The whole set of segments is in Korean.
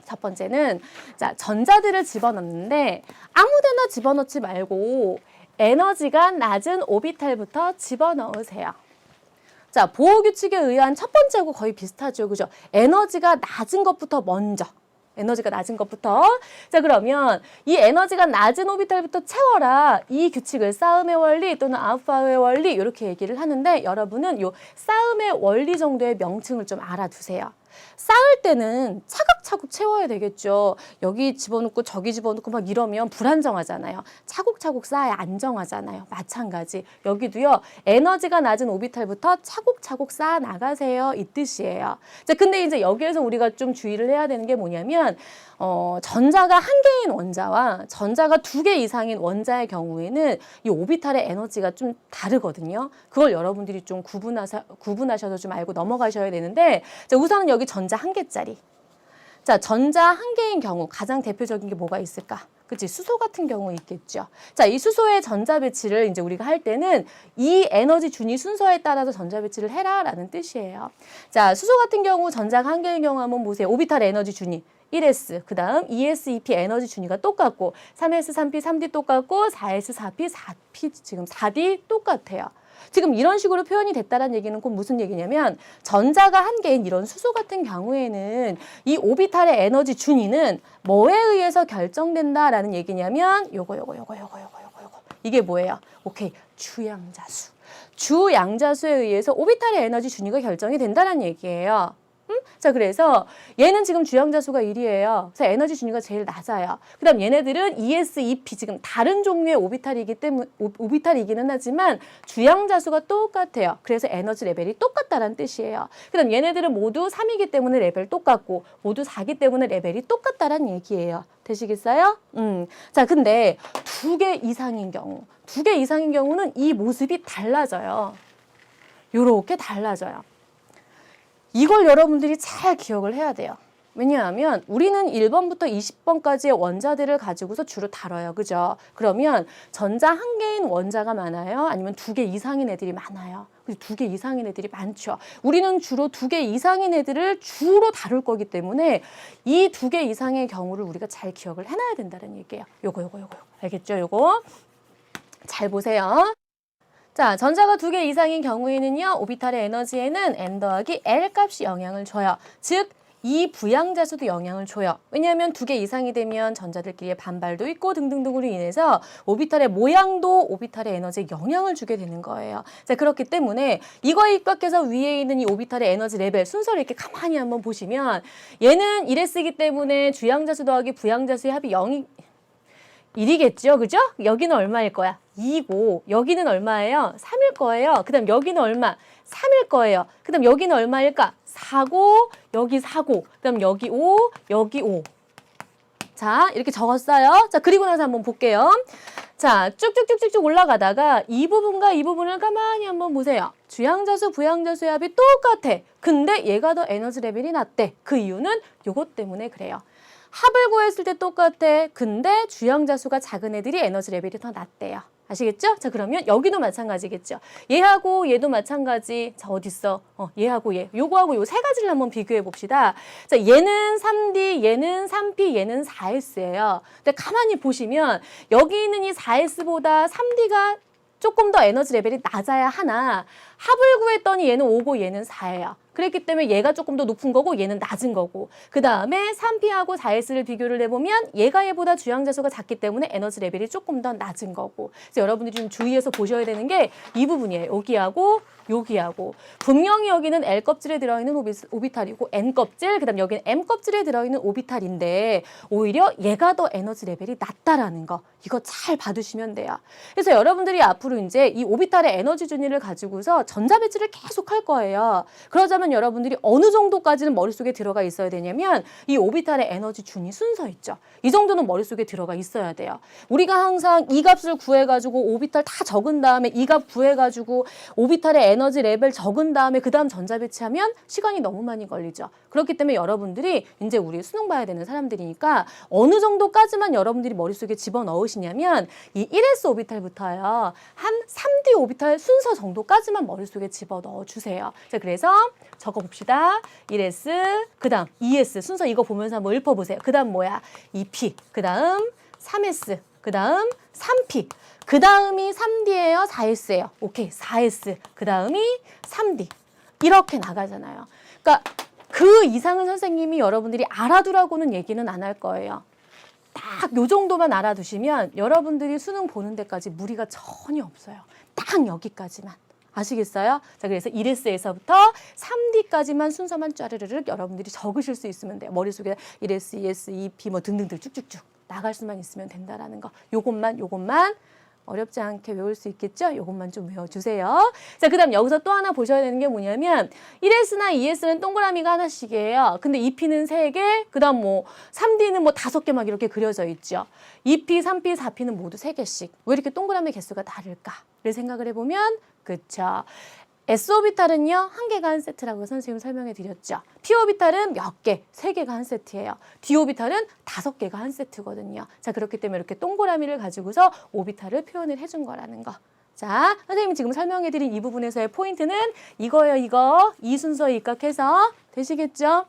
첫 번째는 자, 전자들을 집어넣는데 아무데나 집어넣지 말고 에너지가 낮은 오비탈부터 집어넣으세요. 자, 보호 규칙에 의한 첫 번째하고 거의 비슷하죠. 그죠? 에너지가 낮은 것부터 먼저. 에너지가 낮은 것부터. 자, 그러면 이 에너지가 낮은 오비탈부터 채워라. 이 규칙을 싸움의 원리 또는 아우파우의 원리 이렇게 얘기를 하는데 여러분은 요 싸움의 원리 정도의 명칭을 좀 알아두세요. 쌓을 때는 차곡차곡 채워야 되겠죠. 여기 집어넣고 저기 집어넣고 막 이러면 불안정하잖아요. 차곡차곡 쌓아야 안정하잖아요. 마찬가지. 여기도요. 에너지가 낮은 오비탈부터 차곡차곡 쌓아 나가세요. 이 뜻이에요. 자, 근데 이제 여기에서 우리가 좀 주의를 해야 되는 게 뭐냐면 전자가 한 개인 원자와 전자가 두 개 이상인 원자의 경우에는 이 오비탈의 에너지가 좀 다르거든요. 그걸 여러분들이 좀 구분하셔서 좀 알고 넘어가셔야 되는데 자, 우선은 여기 전자 한 개짜리. 자, 전자 한 개인 경우 가장 대표적인 게 뭐가 있을까? 그치? 수소 같은 경우 있겠죠. 자, 이 수소의 전자 배치를 이제 우리가 할 때는 이 에너지 준위 순서에 따라서 전자 배치를 해라라는 뜻이에요. 자, 수소 같은 경우 전자가 한 개인 경우 한번 보세요. 오비탈 에너지 준위. 1s, 그 다음 2s, 2p 에너지 준위가 똑같고 3s, 3p, 3d 똑같고 4s, 4p, 4p 지금 4d 똑같아요. 지금 이런 식으로 표현이 됐다는 얘기는 꼭 무슨 얘기냐면 전자가 한 개인 이런 수소 같은 경우에는 이 오비탈의 에너지 준위는 뭐에 의해서 결정된다라는 얘기냐면 요거 이게 뭐예요? 오케이, 주양자수. 주양자수에 의해서 오비탈의 에너지 준위가 결정이 된다는 얘기예요. 자, 그래서 얘는 지금 주양자수가 1이에요. 그래서 에너지 준위가 제일 낮아요. 그 다음 얘네들은 2s, 2p 지금 다른 종류의 오비탈이기는 하지만 주양자수가 똑같아요. 그래서 에너지 레벨이 똑같다는 뜻이에요. 그 다음 얘네들은 모두 3이기 때문에 레벨 똑같고 모두 4기 때문에 레벨이 똑같다는 얘기예요. 되시겠어요? 자, 근데 두 개 이상인 경우는 이 모습이 달라져요. 요렇게 달라져요. 이걸 여러분들이 잘 기억을 해야 돼요. 왜냐하면 우리는 1번부터 20번까지의 원자들을 가지고서 주로 다뤄요. 그죠? 그러면 전자 한 개인 원자가 많아요? 아니면 두 개 이상인 애들이 많아요? 두 개 이상인 애들이 많죠. 우리는 주로 두 개 이상인 애들을 주로 다룰 거기 때문에 이 두 개 이상의 경우를 우리가 잘 기억을 해놔야 된다는 얘기예요. 요거. 알겠죠? 요거. 잘 보세요. 자, 전자가 두 개 이상인 경우에는요, 오비탈의 에너지에는 n 더하기 l 값이 영향을 줘요. 즉, 이 부양자수도 영향을 줘요. 왜냐하면 두 개 이상이 되면 전자들끼리의 반발도 있고 등등등으로 인해서 오비탈의 모양도 오비탈의 에너지에 영향을 주게 되는 거예요. 자, 그렇기 때문에 이거에 입각해서 위에 있는 이 오비탈의 에너지 레벨 순서를 이렇게 가만히 한번 보시면 얘는 1s이기 때문에 주양자수 더하기 부양자수의 합이 0이 1이겠죠? 그죠? 여기는 얼마일 거야? 2고 여기는 얼마예요? 3일 거예요. 그 다음 여기는 얼마? 3일 거예요. 그 다음 여기는 얼마일까? 4고 여기 4고 그 다음 여기 5 여기 5. 자, 이렇게 적었어요. 자, 그리고 나서 한번 볼게요. 자, 쭉쭉쭉쭉 올라가다가 이 부분과 이 부분을 가만히 한번 보세요. 주양자수, 부양자수의 합이 똑같아. 근데 얘가 더 에너지 레벨이 낮대. 그 이유는 요것 때문에 그래요. 합을 구했을 때 똑같아. 근데 주양자수가 작은 애들이 에너지 레벨이 더 낮대요. 아시겠죠? 자, 그러면 여기도 마찬가지겠죠. 얘하고 얘도 마찬가지. 자, 어딨어? 얘하고 얘. 요거하고 요 세 가지를 한번 비교해 봅시다. 자, 얘는 3D, 얘는 3P, 얘는 4S예요. 근데 가만히 보시면 여기 있는 이 4S보다 3D가 조금 더 에너지 레벨이 낮아야 하나 합을 구했더니 얘는 5고 얘는 4예요. 그랬기 때문에 얘가 조금 더 높은 거고 얘는 낮은 거고 그 다음에 3P하고 4S를 비교를 해보면 얘가 얘보다 주양자수가 작기 때문에 에너지 레벨이 조금 더 낮은 거고 그래서 여러분들이 좀 주의해서 보셔야 되는 게 이 부분이에요. 여기하고 여기하고 분명히 여기는 L껍질에 들어있는 오비탈이고 N껍질 그 다음 여기는 M껍질에 들어있는 오비탈인데 오히려 얘가 더 에너지 레벨이 낮다라는 거 이거 잘 봐두시면 돼요. 그래서 여러분들이 앞으로 이제 이 오비탈의 에너지 준위를 가지고서 전자 배치를 계속 할 거예요. 그러자면 여러분들이 어느 정도까지는 머릿속에 들어가 있어야 되냐면 이 오비탈의 에너지 준위 순서 있죠. 이 정도는 머릿속에 들어가 있어야 돼요. 우리가 항상 이 값을 구해가지고 오비탈 다 적은 다음에 이 값 구해가지고 오비탈의 에너지 레벨 적은 다음에 그 다음 전자 배치하면 시간이 너무 많이 걸리죠. 그렇기 때문에 여러분들이 이제 우리 수능 봐야 되는 사람들이니까 어느 정도까지만 여러분들이 머릿속에 집어넣으시냐면 이 1s 오비탈부터요. 한 3d 오비탈 순서 정도까지만 머릿속에 집어넣어 주세요. 자, 그래서 적어봅시다. 1s, 그 다음 2s. 순서 이거 보면서 한번 읊어보세요. 그 다음 뭐야? 2p, 그 다음 3s, 그 다음 3p. 그 다음이 3D예요? 4S예요? 오케이, 4S. 그 다음이 3D. 이렇게 나가잖아요. 그러니까 그 이상은 선생님이 여러분들이 알아두라고는 얘기는 안 할 거예요. 딱 요 정도만 알아두시면 여러분들이 수능 보는 데까지 무리가 전혀 없어요. 딱 여기까지만. 아시겠어요? 자, 그래서 1S에서부터 3D까지만 순서만 짜르르륵 여러분들이 적으실 수 있으면 돼요. 머릿속에 1S, 2S, 2P 뭐 등등등 쭉쭉쭉 나갈 수만 있으면 된다라는 거. 요것만 어렵지 않게 외울 수 있겠죠? 요것만 좀 외워주세요. 자, 그 다음 여기서 또 하나 보셔야 되는 게 뭐냐면 1S나 2S는 동그라미가 하나씩이에요. 근데 2P는 3개, 그 다음 뭐 3D는 뭐 5개 막 이렇게 그려져 있죠. 2P, 3P, 4P는 모두 3개씩. 왜 이렇게 동그라미 개수가 다를까를 생각을 해보면 그쵸. S오비탈은요, 1개가 한 세트라고 선생님 설명해 드렸죠. P오비탈은 몇 개? 3개가 한 세트예요. D오비탈은 5개가 한 세트거든요. 자, 그렇기 때문에 이렇게 동그라미를 가지고서 오비탈을 표현을 해준 거라는 거. 자, 선생님이 지금 설명해 드린 이 부분에서의 포인트는 이거예요, 이거. 이 순서에 입각해서 되시겠죠?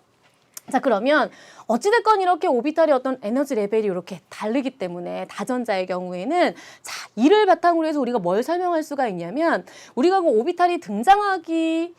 자, 그러면 어찌됐건 이렇게 오비탈의 어떤 에너지 레벨이 이렇게 다르기 때문에 다전자의 경우에는 자, 이를 바탕으로 해서 우리가 뭘 설명할 수가 있냐면 우리가 그 오비탈이 등장하기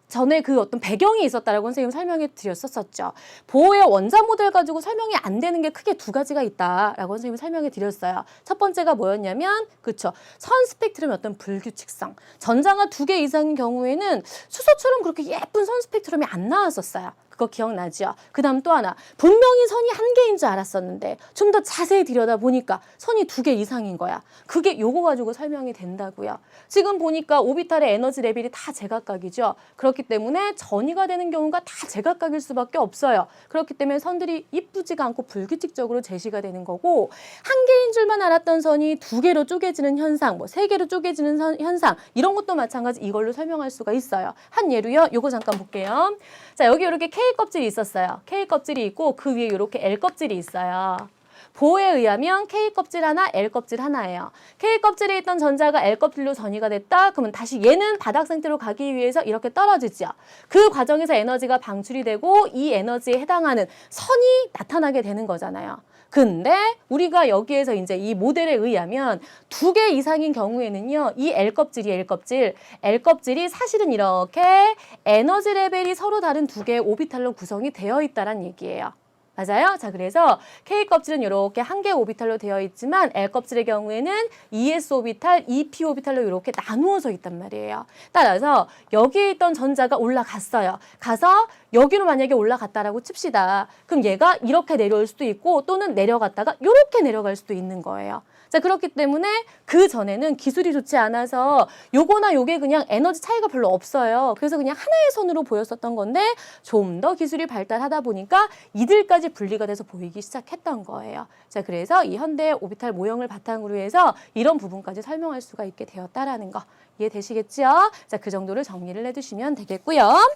전에 그 어떤 배경이 있었다라고 선생님 설명해 드렸었죠. 보호의 원자 모델 가지고 설명이 안 되는 게 크게 2가지가 있다라고 선생님이 설명해 드렸어요. 첫 번째가 뭐였냐면 그쵸. 선 스펙트럼의 어떤 불규칙성. 전자가 2개 이상인 경우에는 수소처럼 그렇게 예쁜 선 스펙트럼이 안 나왔었어요. 그거 기억나죠? 그 다음 또 하나. 분명히 선이 1개인 줄 알았었는데 좀 더 자세히 들여다보니까 선이 2개 이상인 거야. 그게 요거 가지고 설명이 된다고요. 지금 보니까 오비탈의 에너지 레벨이 다 제각각이죠. 그렇기 때문에 전이가 되는 경우가 다 제각각일 수밖에 없어요. 그렇기 때문에 선들이 이쁘지가 않고 불규칙적으로 제시가 되는 거고 1개인 줄만 알았던 선이 2개로 쪼개지는 현상, 뭐 3개로 쪼개지는 현상 이런 것도 마찬가지 이걸로 설명할 수가 있어요. 한 예로요. 요거 잠깐 볼게요. 자, 여기 이렇게 K 껍질이 있었어요. K 껍질이 있고 그 위에 이렇게 L 껍질이 있어요. 보호에 의하면 K 껍질 하나, L 껍질 하나예요. K 껍질에 있던 전자가 L 껍질로 전이가 됐다. 그러면 다시 얘는 바닥 상태로 가기 위해서 이렇게 떨어지죠. 그 과정에서 에너지가 방출이 되고 이 에너지에 해당하는 선이 나타나게 되는 거잖아요. 근데 우리가 여기에서 이제 이 모델에 의하면 2개 이상인 경우에는요, 이 L 껍질이 사실은 이렇게 에너지 레벨이 서로 다른 2개의 오비탈로 구성이 되어 있다는 얘기예요. 맞아요? 자, 그래서 K 껍질은 이렇게 1개의 오비탈로 되어 있지만 L 껍질의 경우에는 2s 오비탈, 2p 오비탈로 이렇게 나누어져 있단 말이에요. 따라서 여기에 있던 전자가 올라갔어요. 가서 여기로 만약에 올라갔다라고 칩시다. 그럼 얘가 이렇게 내려올 수도 있고 또는 내려갔다가 이렇게 내려갈 수도 있는 거예요. 자, 그렇기 때문에 그 전에는 기술이 좋지 않아서 요거나 요게 그냥 에너지 차이가 별로 없어요. 그래서 그냥 하나의 선으로 보였었던 건데 좀 더 기술이 발달하다 보니까 이들까지 분리가 돼서 보이기 시작했던 거예요. 자, 그래서 이 현대의 오비탈 모형을 바탕으로 해서 이런 부분까지 설명할 수가 있게 되었다라는 거 이해되시겠죠? 자, 그 정도를 정리를 해두시면 되겠고요.